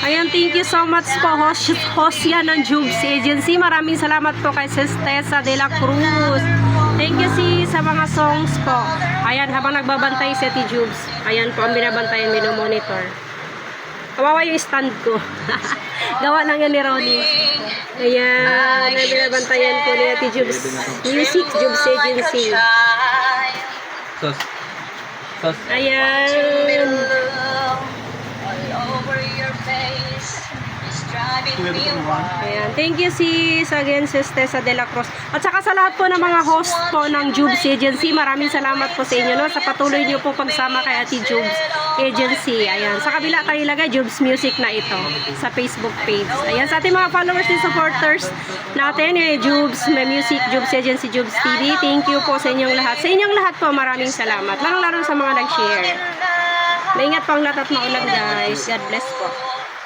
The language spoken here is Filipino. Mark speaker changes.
Speaker 1: Ayan, thank you so much po, Hosya ng Jubes Agency. Maraming salamat po kay Sis Tessa de la Cruz. Thank you sa mga songs po. Ayan, habang nagbabantay si Ate Jubes. Ayan po, ang binabantayan, minomonitor. Kawawa yung stand ko. Gawa lang yan ni Ronnie. Ayan, ang binabantayan po ni Ate Jubes. Music Jubes Agency. Ayan. Ayan. Thank you again Sis Tessa de la Cruz. At saka sa lahat po ng mga host po ng Jubes Agency, maraming salamat po sa inyo, no, sa patuloy niyo po pagsama kay Ate Jubes Agency. Ayan. Sa kabila tayo ilagay Jubes Music na ito sa Facebook page. Ayan. Sa ating mga followers and supporters natin, Jubes, may music, Jubes Agency, Jubes TV. Thank you po sa inyong lahat. Sa inyong lahat po, maraming salamat. Lalo sa mga nag-share. Maingat po ang lahat at maulan, guys. God bless po.